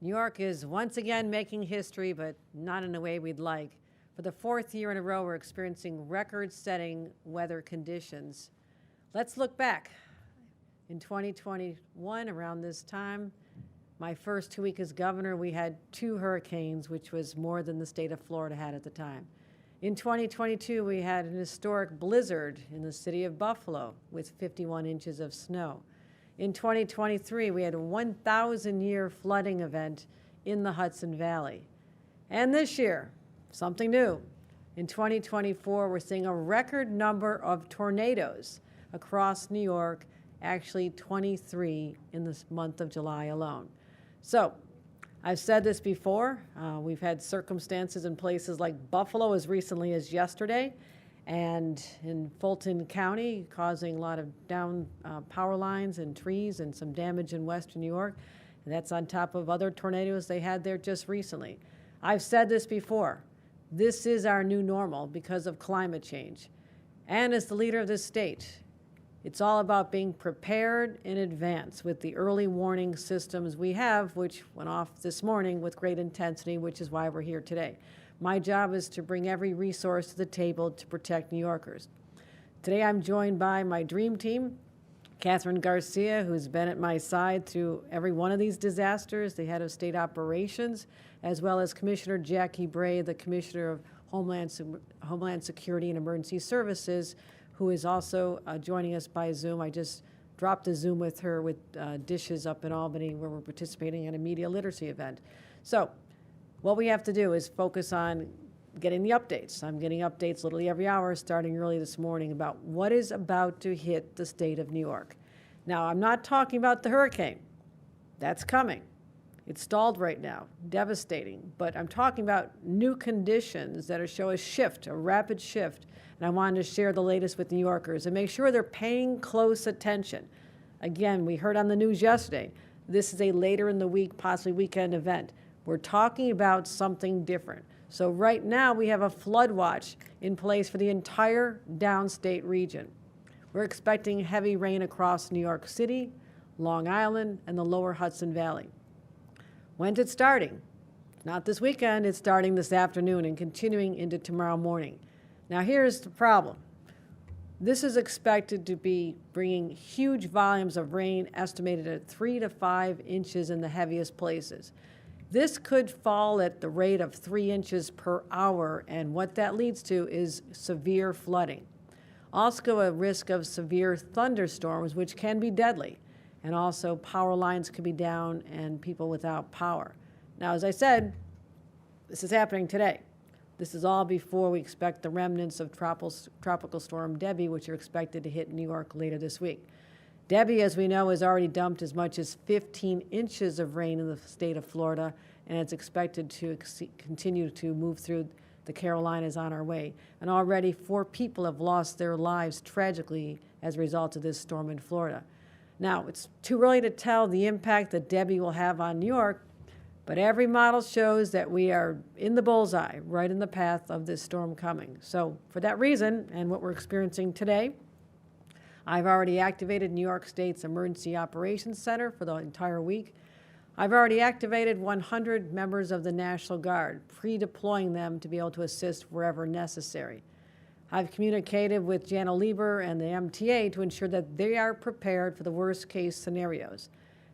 New York is once again making history, but not in a way we'd like. For the fourth year in a row, we're experiencing record-setting weather conditions. Let's look back. In 2021, around this time, my first 2 weeks as governor, we had 2 hurricanes, which was more than the state of Florida had at the time. In 2022, we had an historic blizzard in the city of Buffalo with 51 inches of snow. In 2023, we had a 1,000-year flooding event in the Hudson Valley. And this year, something new. In 2024, we're seeing a record number of tornadoes across New York, actually 23 in the month of July alone. So, I've said this before, we've had circumstances in places like Buffalo as recently as yesterday, and in Fulton County, causing a lot of down power lines and trees and some damage in western New York. And that's on top of other tornadoes they had there just recently. I've said this before. This is our new normal because of climate change. And as the leader of this state, it's all about being prepared in advance with the early warning systems we have, which went off this morning with great intensity, which is why we're here today. My job is to bring every resource to the table to protect New Yorkers. Today I'm joined by my dream team, Catherine Garcia, who's been at my side through every one of these disasters, the head of state operations, as well as Commissioner Jackie Bray, the Commissioner of Homeland Security and Emergency Services, who is also joining us by Zoom. I just dropped a Zoom with her with dishes up in Albany, where we're participating in a media literacy event. So what we have to do is focus on getting the updates. I'm getting updates literally every hour, starting early this morning, about what is about to hit the state of New York. Now, I'm not talking about the hurricane. That's coming. It's stalled right now, devastating. But I'm talking about new conditions that show a shift, a rapid shift. And I wanted to share the latest with New Yorkers and make sure they're paying close attention. Again, we heard on the news yesterday, this is a later in the week, possibly weekend event. We're talking about something different. So right now we have a flood watch in place for the entire downstate region. We're expecting heavy rain across New York City, Long Island, and the lower Hudson Valley. When's it starting? Not this weekend, it's starting this afternoon and continuing into tomorrow morning. Now here's the problem. This is expected to be bringing huge volumes of rain, estimated at 3 to 5 inches in the heaviest places. This could fall at the rate of 3 inches per hour, and what that leads to is severe flooding. Also a risk of severe thunderstorms, which can be deadly, and also power lines could be down and people without power. Now, as I said, this is happening today. This is all before we expect the remnants of Tropical Storm Debby, which are expected to hit New York later this week. Debby, as we know, has already dumped as much as 15 inches of rain in the state of Florida, and it's expected to continue to move through the Carolinas on our way. And already 4 people have lost their lives tragically as a result of this storm in Florida. Now, it's too early to tell the impact that Debby will have on New York, but every model shows that we are in the bullseye, right in the path of this storm coming. So for that reason, and what we're experiencing today, I've already activated New York State's Emergency Operations Center for the entire week. I've already activated 100 members of the National Guard, pre-deploying them to be able to assist wherever necessary. I've communicated with Jana Lieber and the MTA to ensure that they are prepared for the worst-case scenarios.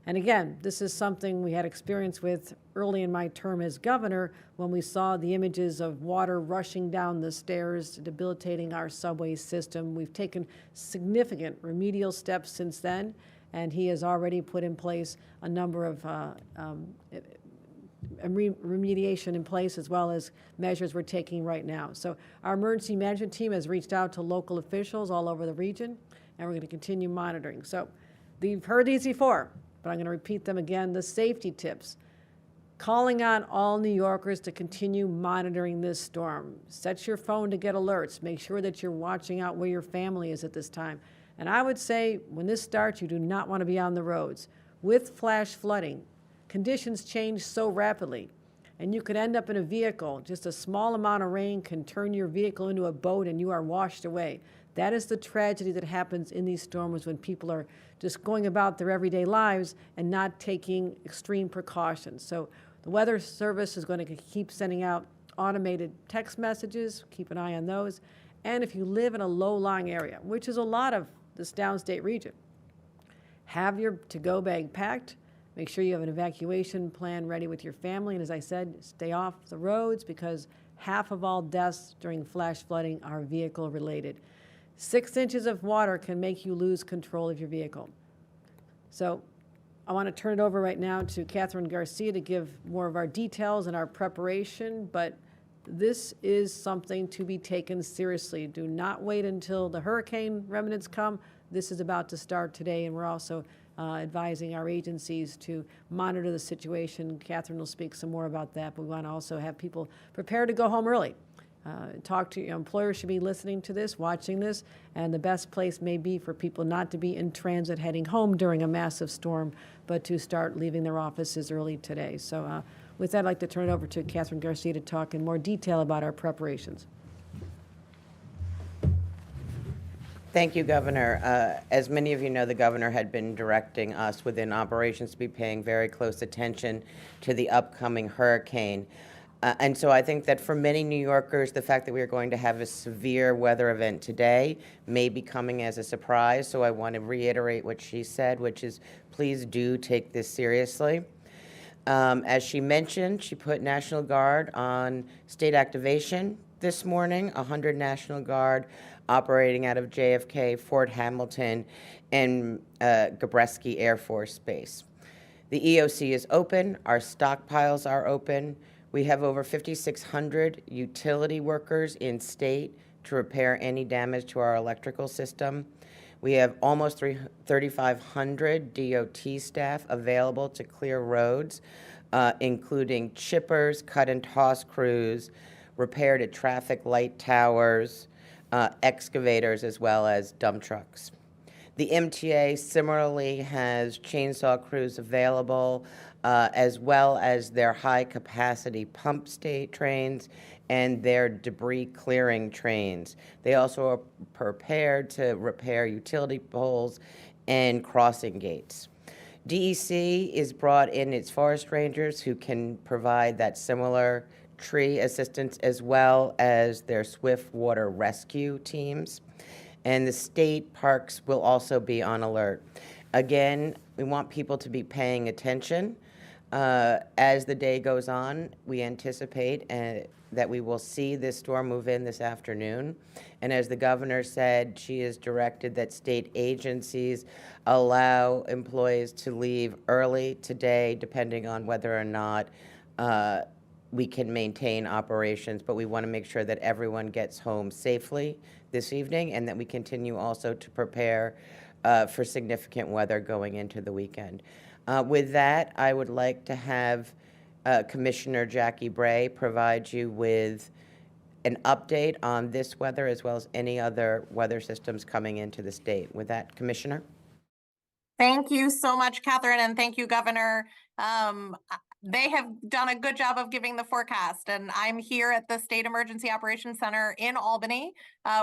And again, this is something we had experience with early in my term as governor when we saw the images of water rushing down the stairs, debilitating our subway system. We've taken significant remedial steps since then, and he has already put in place a number of remediation in place, as well as measures we're taking right now. So our emergency management team has reached out to local officials all over the region, and we're going to continue monitoring. So you've heard these before, but I'm going to repeat them again. The safety tips. Calling on all New Yorkers to continue monitoring this storm. Set your phone to get alerts. Make sure that you're watching out where your family is at this time. And I would say when this starts, you do not want to be on the roads. With flash flooding, conditions change so rapidly. and you could end up in a vehicle. Just a small amount of rain can turn your vehicle into a boat and you are washed away. That is the tragedy that happens in these storms when people are just going about their everyday lives and not taking extreme precautions. So the Weather Service is going to keep sending out automated text messages. Keep an eye on those. And if you live in a low-lying area, which is a lot of this downstate region, have your to-go bag packed. Make sure you have an evacuation plan ready with your family. And as I said, stay off the roads because half of all deaths during flash flooding are vehicle related. 6 inches of water can make you lose control of your vehicle. So I want to turn it over right now to Catherine Garcia to give more of our details and our preparation, but this is something to be taken seriously. Do not wait until the hurricane remnants come. This is about to start today, and we're also advising our agencies to monitor the situation. Catherine will speak some more about that, but we want to also have people prepared to go home early. Talk to your employers should be listening to this, watching this, and the best place may be for people not to be in transit heading home during a massive storm, but to start leaving their offices early today. So with that, I'd like to turn it over to Catherine Garcia to talk in more detail about our preparations. Thank you, Governor. As many of you know, the governor had been directing us within operations to be paying very close attention to the upcoming hurricane. And so I think that for many New Yorkers, the fact that we are going to have a severe weather event today may be coming as a surprise. So I want to reiterate what she said, which is please do take this seriously. As she mentioned, she put National Guard on state activation this morning, 100 National Guard operating out of JFK, Fort Hamilton, and Gabreski Air Force Base. The EOC is open. Our stockpiles are open. We have over 5,600 utility workers in state to repair any damage to our electrical system. We have almost 3,500 DOT staff available to clear roads, including chippers, cut and toss crews, repair to traffic light towers, excavators, as well as dump trucks. The MTA similarly has chainsaw crews available, as well as their high-capacity pump state trains and their debris clearing trains. They also are prepared to repair utility poles and crossing gates. DEC is brought in its forest rangers who can provide that similar tree assistance, as well as their swift water rescue teams. And the state parks will also be on alert. Again, we want people to be paying attention. As the day goes on, we anticipate that we will see this storm move in this afternoon. And as the governor said, she has directed that state agencies allow employees to leave early today, depending on whether or not we can maintain operations. But we want to make sure that everyone gets home safely this evening, and that we continue also to prepare for significant weather going into the weekend. With that, I would like to have Commissioner Jackie Bray provide you with an update on this weather, as well as any other weather systems coming into the state. With that, Commissioner. Thank you so much, Catherine, and thank you, Governor. They have done a good job of giving the forecast, and I'm here at the State Emergency Operations Center in Albany.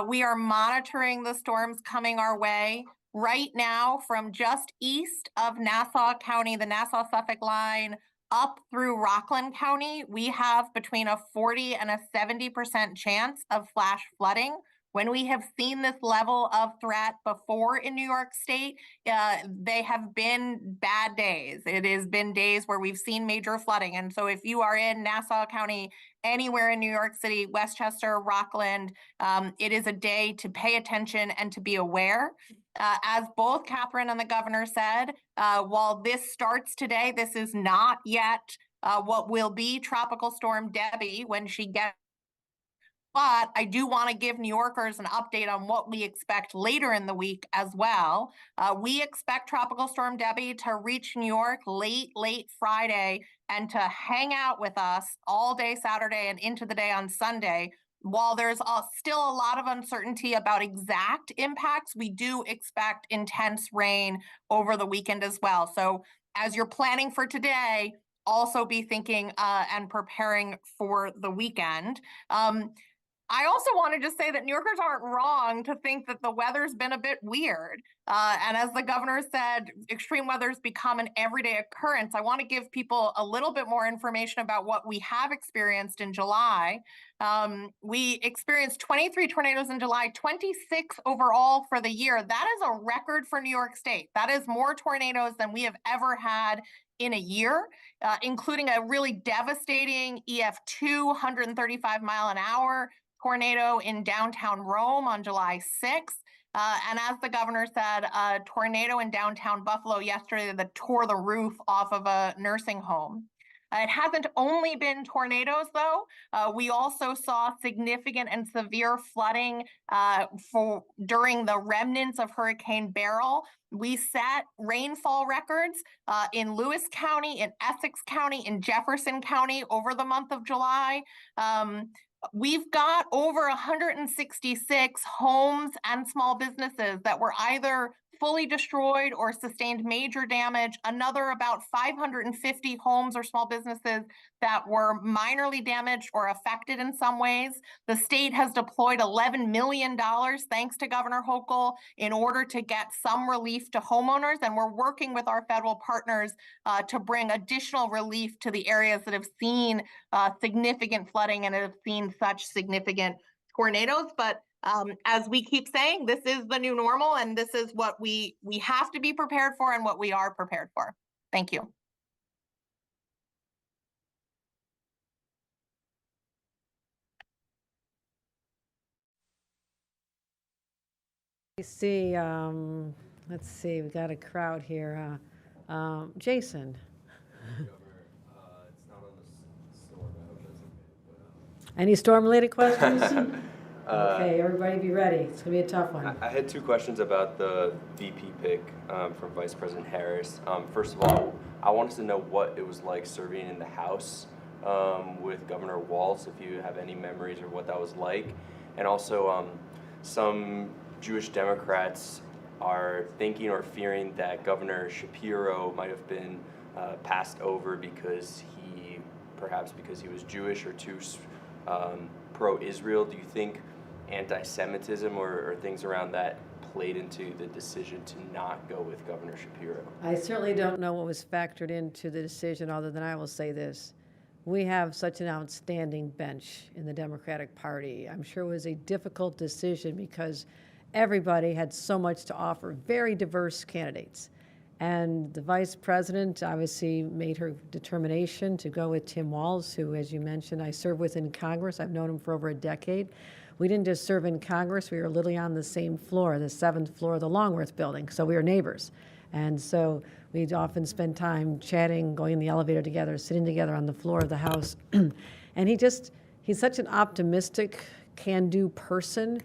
We are monitoring the storms coming our way right now from just east of Nassau County, the Nassau-Suffolk line, up through Rockland County. We have between a 40 and a 70% chance of flash flooding. When we have seen this level of threat before in New York State, they have been bad days. It has been days where we've seen major flooding. And so if you are in Nassau County, anywhere in New York City, Westchester, Rockland, it is a day to pay attention and to be aware. As both Catherine and the governor said, while this starts today, this is not yet what will be Tropical Storm Debby when she gets. But I do want to give New Yorkers an update on what we expect later in the week as well. We expect Tropical Storm Debby to reach New York late Friday and to hang out with us all day Saturday and into the day on Sunday. While there's still a lot of uncertainty about exact impacts, we do expect intense rain over the weekend as well. So as you're planning for today, also be thinking and preparing for the weekend. I also want to just say that New Yorkers aren't wrong to think that the weather's been a bit weird. And as the governor said, extreme weather's become an everyday occurrence. I want to give people a little bit more information about what we have experienced in July. We experienced 23 tornadoes in July, 26 overall for the year. That is a record for New York State. That is more tornadoes than we have ever had in a year, including a really devastating EF2, 135 mile an hour tornado in downtown Rome on July 6th. And as the governor said, a tornado in downtown Buffalo yesterday that tore the roof off of a nursing home. It hasn't only been tornadoes, though. We also saw significant and severe flooding during the remnants of Hurricane Beryl. We set rainfall records in Lewis County, in Essex County, in Jefferson County over the month of July. We've got over 166 homes and small businesses that were either fully destroyed or sustained major damage. Another about 550 homes or small businesses that were minorly damaged or affected in some ways. The state has deployed $11 million, thanks to Governor Hochul, in order to get some relief to homeowners. And we're working with our federal partners to bring additional relief to the areas that have seen significant flooding and have seen such significant tornadoes. But as we keep saying, this is the new normal, and this is what we have to be prepared for and what we are prepared for. Thank you. I see, let's see, we got a crowd here. Jason. It's not on the storm, I hope that's okay. Any storm-related questions? Okay, everybody be ready. It's going to be a tough one. I had two questions about the VP pick from Vice President Harris. First of all, I wanted to know what it was like serving in the House with Governor Walz, if you have any memories or what that was like. And also, some Jewish Democrats are thinking or fearing that Governor Shapiro might have been passed over because he was Jewish or too pro-Israel. Do you think anti-Semitism or things around that played into the decision to not go with Governor Shapiro? I certainly don't know what was factored into the decision, other than I will say this. We have such an outstanding bench in the Democratic Party. I'm sure it was a difficult decision because everybody had so much to offer, very diverse candidates. And the vice president obviously made her determination to go with Tim Walz, who, as you mentioned, I serve with in Congress. I've known him for over a decade. We didn't just serve in Congress, we were literally on the same floor, the 7th floor of the Longworth building, so we were neighbors. And so we'd often spend time chatting, going in the elevator together, sitting together on the floor of the House. And he's such an optimistic, can-do person.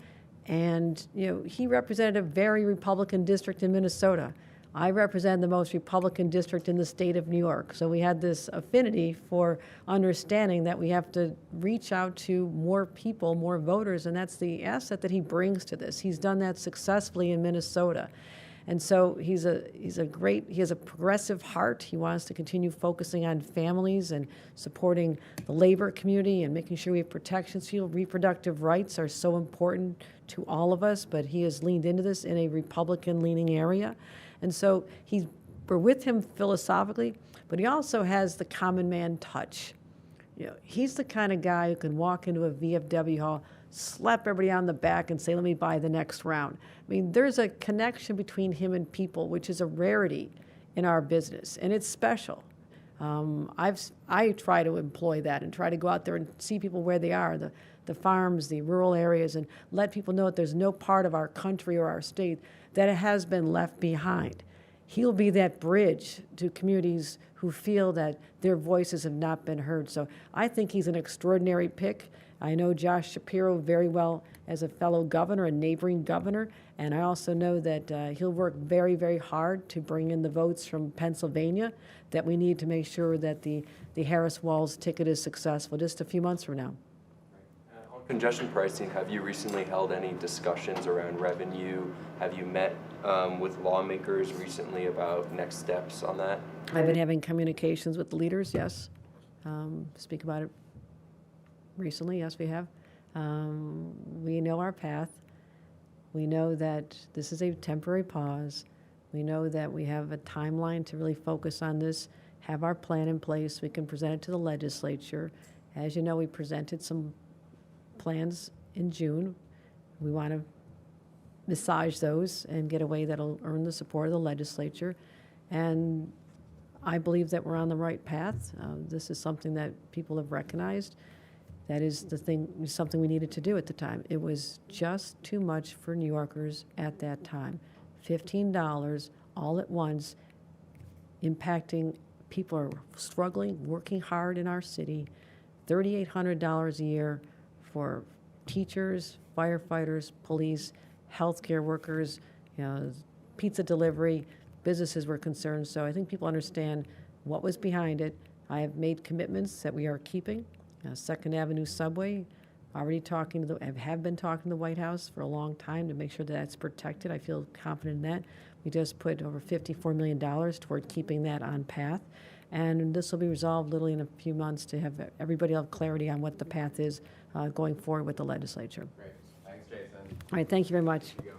And, he represented a very Republican district in Minnesota. I represent the most Republican district in the state of New York. So we had this affinity for understanding that we have to reach out to more people, more voters, and that's the asset that he brings to this. He's done that successfully in Minnesota. And so he has a progressive heart. He wants to continue focusing on families and supporting the labor community and making sure we have protections. Reproductive rights are so important to all of us, but he has leaned into this in a Republican-leaning area. And so we're with him philosophically, but he also has the common man touch. He's the kind of guy who can walk into a VFW hall, slap everybody on the back and say, let me buy the next round. I mean, there's a connection between him and people, which is a rarity in our business, and it's special. I try to employ that and try to go out there and see people where they are, the farms, the rural areas, and let people know that there's no part of our country or our state that has been left behind. He'll be that bridge to communities who feel that their voices have not been heard. So I think he's an extraordinary pick. I know Josh Shapiro very well as a fellow governor, a neighboring governor, and I also know that he'll work very, very hard to bring in the votes from Pennsylvania that we need to make sure that the Harris-Walz ticket is successful just a few months from now. On congestion pricing, have you recently held any discussions around revenue? Have you met with lawmakers recently about next steps on that? I've been having communications with the leaders, yes. Speak about it recently, yes, we have. We know our path. We know that this is a temporary pause. We know that we have a timeline to really focus on this, have our plan in place. We can present it to the legislature. As you know, we presented some plans in June. We want to massage those and get a way that'll earn the support of the legislature. And I believe that we're on the right path. This is something that people have recognized. That is something we needed to do at the time. It was just too much for New Yorkers at that time. $15 all at once, impacting people are struggling, working hard in our city. $3,800 a year for teachers, firefighters, police, healthcare workers, pizza delivery, businesses were concerned. So I think people understand what was behind it. I have made commitments that we are keeping. Second Avenue subway, already have been talking to the White House for a long time to make sure that that's protected. I feel confident in that. We just put over $54 million toward keeping that on path. And this will be resolved literally in a few months to have everybody have clarity on what the path is going forward with the legislature. Great. Thanks, Jason. All right, thank you very much. You go.